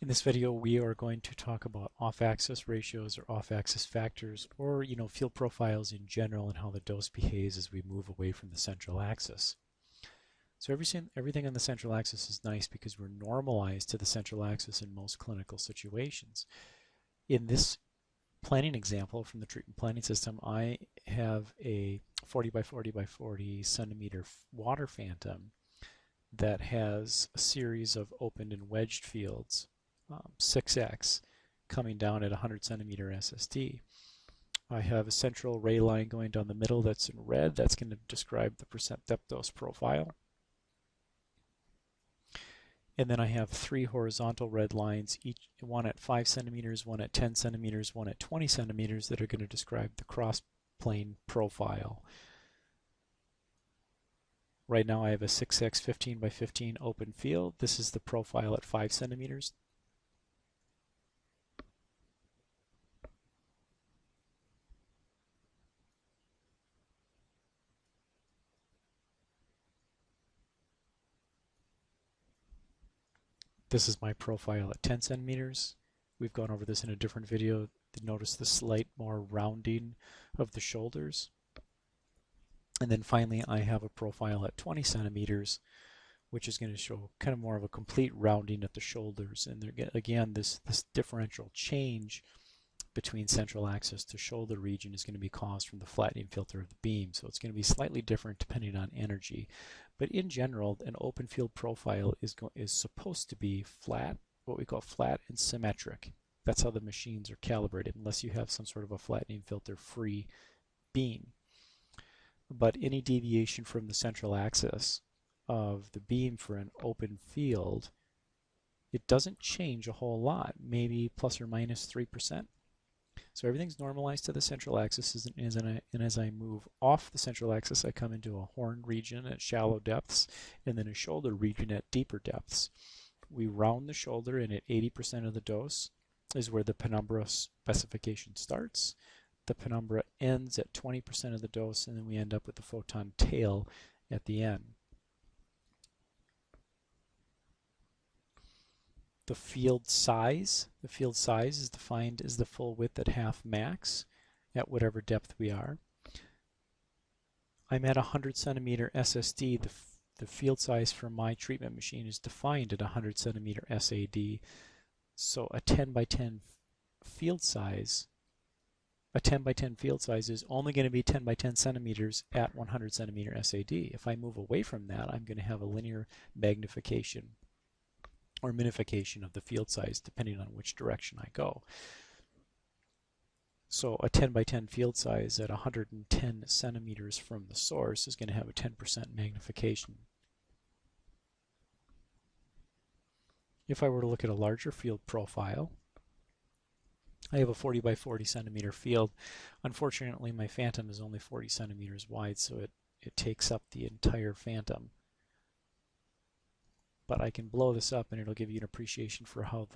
In this video, we are going to talk about off-axis ratios or off-axis factors, or field profiles in general, and how the dose behaves as we move away from the central axis. So everything on the central axis is nice because we're normalized to the central axis in most clinical situations. In this planning example from the treatment planning system, I have a 40 by 40 by 40 centimeter water phantom that has a series of opened and wedged fields, 6x, coming down at 100 centimeter SSD. I have a central ray line going down the middle that's in red. That's going to describe the percent depth dose profile. And then I have three horizontal red lines, each one at 5 centimeters, one at 10 centimeters, one at 20 centimeters, that are going to describe the cross plane profile. Right now I have a 6x 15 by 15 open field. This is the profile at 5 centimeters. This is my profile at 10 centimeters. We've gone over this in a different video. Notice the slight more rounding of the shoulders. And then finally I have a profile at 20 centimeters, which is going to show kind of more of a complete rounding at the shoulders. And there, again, this differential change between central axis to shoulder region is going to be caused from the flattening filter of the beam. So it's going to be slightly different depending on energy. But in general, an open field profile is supposed to be flat, what we call flat and symmetric. That's how the machines are calibrated, unless you have some sort of a flattening filter free beam. But any deviation from the central axis of the beam for an open field, it doesn't change a whole lot, maybe plus or minus 3%. So everything's normalized to the central axis, and as I move off the central axis, I come into a horn region at shallow depths, and then a shoulder region at deeper depths. We round the shoulder, and at 80% of the dose is where the penumbra specification starts. The penumbra ends at 20% of the dose, and then we end up with the photon tail at the end. The field size is defined as the full width at half max at whatever depth we are. I'm at 100 centimeter SSD. The field size for my treatment machine is defined at 100 centimeter SAD. So a 10 by 10 field size is only going to be 10 by 10 centimeters at 100 centimeter SAD. If I move away from that, I'm going to have a linear magnification or minification of the field size depending on which direction I go. So a 10 by 10 field size at 110 centimeters from the source is going to have a 10% magnification. If I were to look at a larger field profile, I have a 40 by 40 centimeter field. Unfortunately, my phantom is only 40 centimeters wide, so it takes up the entire phantom. But I can blow this up and it'll give you an appreciation for how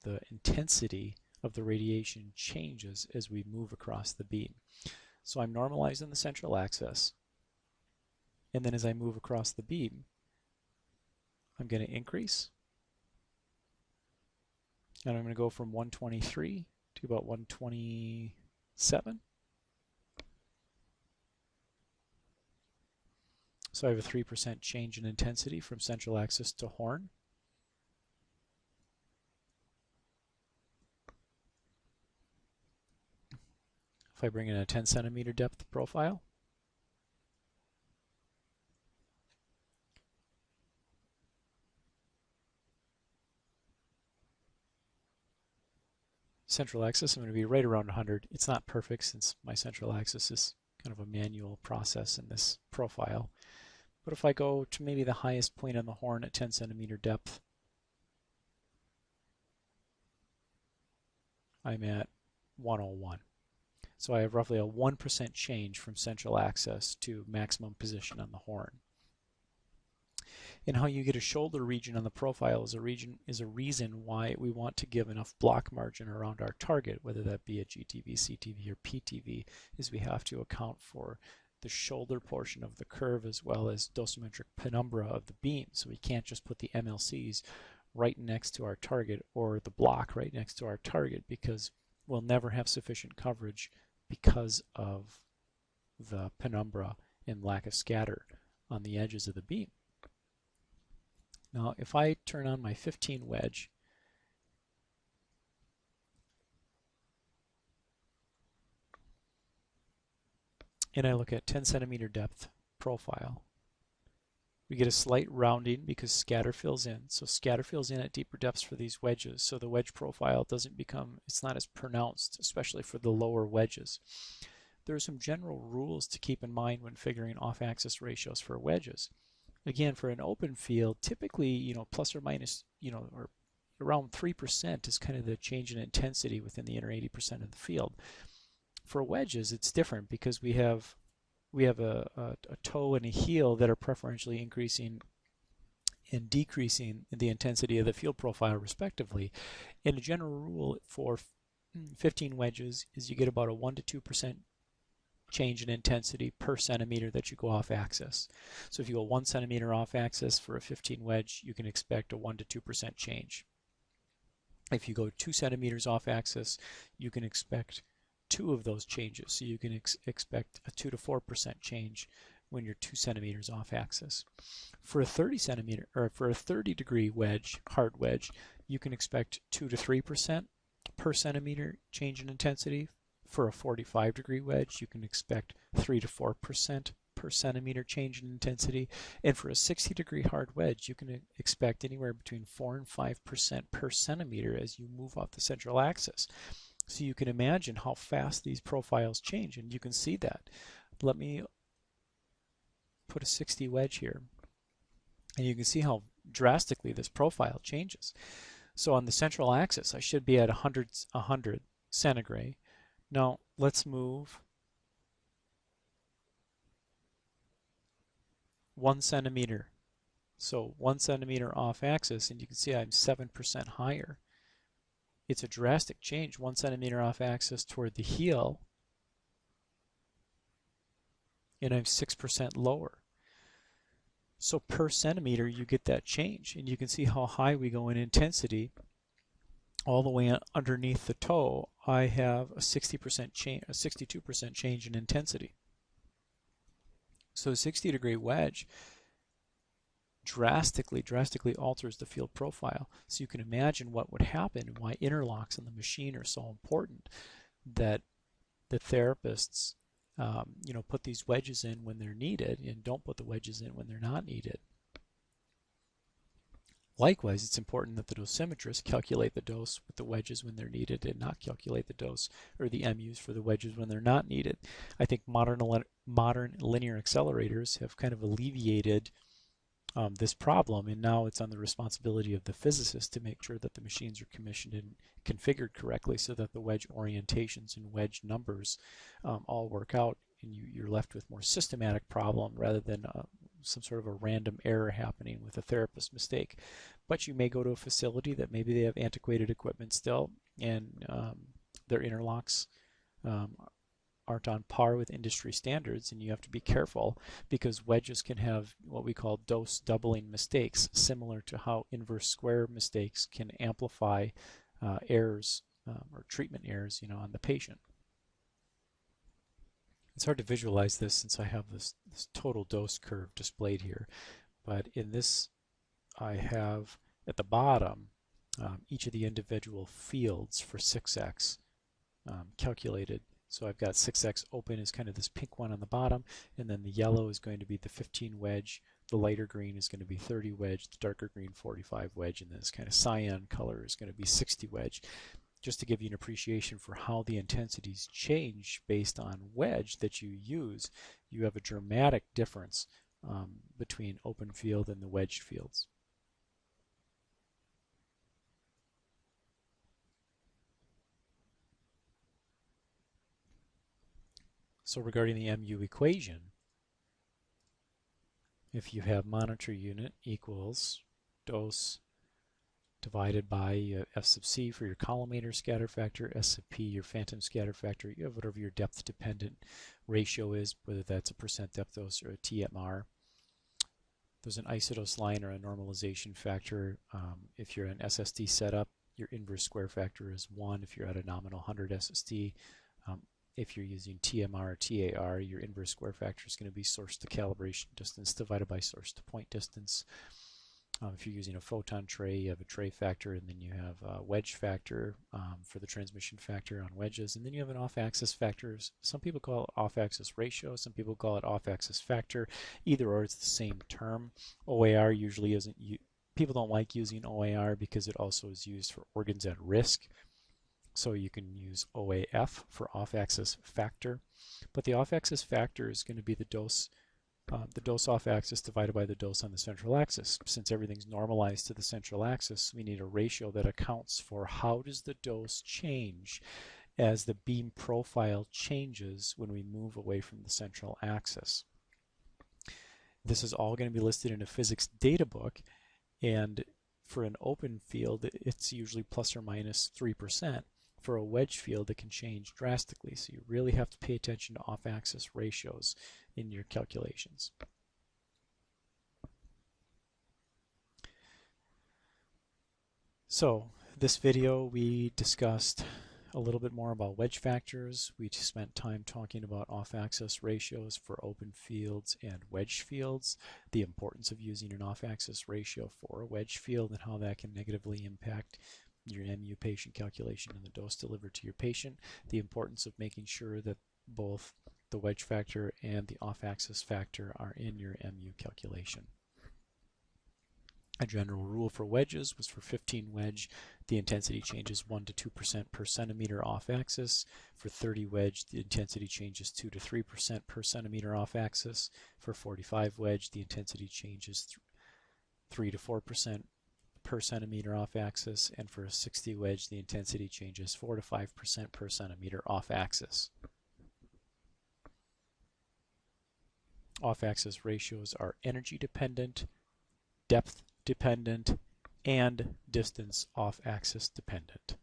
the intensity of the radiation changes as we move across the beam. So I'm normalized in the central axis, and then as I move across the beam, I'm going to increase, and I'm going to go from 123 to about 127. So I have a 3% change in intensity from central axis to horn. If I bring in a 10 centimeter depth profile, central axis, I'm going to be right around 100. It's not perfect since my central axis is kind of a manual process in this profile. But if I go to maybe the highest point on the horn at 10 centimeter depth, I'm at 101. So I have roughly a 1% change from central axis to maximum position on the horn. And how you get a shoulder region on the profile is a reason why we want to give enough block margin around our target, whether that be a GTV, CTV, or PTV, is we have to account for the shoulder portion of the curve as well as dosimetric penumbra of the beam. So we can't just put the MLCs right next to our target or the block right next to our target, because we'll never have sufficient coverage because of the penumbra and lack of scatter on the edges of the beam. Now if I turn on my 15 wedge and I look at 10 centimeter depth profile, we get a slight rounding because scatter fills in. So scatter fills in at deeper depths for these wedges, so the wedge profile doesn't become, it's not as pronounced, especially for the lower wedges. There are some general rules to keep in mind when figuring off-axis ratios for wedges. Again, for an open field, typically, plus or minus, or around 3% is kind of the change in intensity within the inner 80% of the field. For wedges, it's different because we have a toe and a heel that are preferentially increasing and decreasing the intensity of the field profile respectively. And a general rule for 15 wedges is you get about a 1 to 2% change in intensity per centimeter that you go off axis. So if you go 1 centimeter off axis for a 15 wedge, you can expect a 1 to 2% change. If you go 2 centimeters off axis, you can expect 2 of those changes. So you can expect a 2 to 4% change when you're 2 centimeters off axis. For a 30 centimeter or for a 30 degree wedge, hard wedge, you can expect 2 to 3% per centimeter change in intensity. For a 45 degree wedge, you can expect 3 to 4% per centimeter change in intensity. And for a 60 degree hard wedge, you can expect anywhere between 4 and 5% per centimeter as you move off the central axis. So you can imagine how fast these profiles change, and you can see that. Let me put a 60 wedge here, and you can see how drastically this profile changes. So on the central axis, I should be at 100 centigrade. Now let's move 1 centimeter. So 1 centimeter off axis, and you can see I'm 7% higher. It's a drastic change, 1 centimeter off axis toward the heel, and I'm 6% lower. So per centimeter you get that change, and you can see how high we go in intensity. All the way underneath the toe, I have a 60% change, a 62% change in intensity. So a 60 degree wedge drastically alters the field profile. So you can imagine what would happen and why interlocks in the machine are so important, that the therapists put these wedges in when they're needed and don't put the wedges in when they're not needed. Likewise, it's important that the dosimetrists calculate the dose with the wedges when they're needed and not calculate the dose or the MUs for the wedges when they're not needed. I think modern linear accelerators have kind of alleviated this problem, and now it's on the responsibility of the physicist to make sure that the machines are commissioned and configured correctly so that the wedge orientations and wedge numbers all work out, and you're left with more systematic problem rather than some sort of a random error happening with a therapist mistake. But you may go to a facility that maybe they have antiquated equipment still, and their interlocks aren't on par with industry standards, and you have to be careful because wedges can have what we call dose doubling mistakes, similar to how inverse square mistakes can amplify errors or treatment errors on the patient. It's hard to visualize this since I have this total dose curve displayed here, but in this I have at the bottom each of the individual fields for 6x calculated. So I've got 6x open is kind of this pink one on the bottom, and then the yellow is going to be the 15 wedge, the lighter green is going to be 30 wedge, the darker green 45 wedge, and then this kind of cyan color is going to be 60 wedge. Just to give you an appreciation for how the intensities change based on wedge that you use, you have a dramatic difference between open field and the wedged fields. So regarding the MU equation, if you have monitor unit equals dose divided by F sub C for your collimator scatter factor, S sub P your phantom scatter factor, you have whatever your depth dependent ratio is, whether that's a percent depth dose or a TMR. There's an isodose line or a normalization factor. If you're an SSD setup, your inverse square factor is 1 if you're at a nominal 100 SSD. If you're using TMR or TAR, your inverse square factor is going to be source to calibration distance divided by source to point distance. If you're using a photon tray, you have a tray factor, and then you have a wedge factor for the transmission factor on wedges, and then you have an off-axis factor. Some people call it off-axis ratio, some people call it off-axis factor. Either or, it's the same term. OAR usually isn't. People don't like using OAR because it also is used for organs at risk. So you can use OAF for off-axis factor, but the off-axis factor is going to be the dose off-axis divided by the dose on the central axis. Since everything's normalized to the central axis, we need a ratio that accounts for how does the dose change as the beam profile changes when we move away from the central axis. This is all going to be listed in a physics data book, and for an open field, it's usually plus or minus 3%. For a wedge field, it can change drastically, so you really have to pay attention to off-axis ratios in your calculations. So this video we discussed a little bit more about wedge factors. We spent time talking about off-axis ratios for open fields and wedge fields, the importance of using an off-axis ratio for a wedge field and how that can negatively impact your MU patient calculation and the dose delivered to your patient, the importance of making sure that both the wedge factor and the off-axis factor are in your MU calculation. A general rule for wedges was for 15 wedge, the intensity changes 1 to 2% per centimeter off-axis. For 30 wedge, the intensity changes 2 to 3% per centimeter off-axis. For 45 wedge, the intensity changes 3 to 4% per centimeter off-axis, and for a 60 wedge, the intensity changes 4 to 5% per centimeter off-axis. Off-axis ratios are energy dependent, depth dependent, and distance off-axis dependent.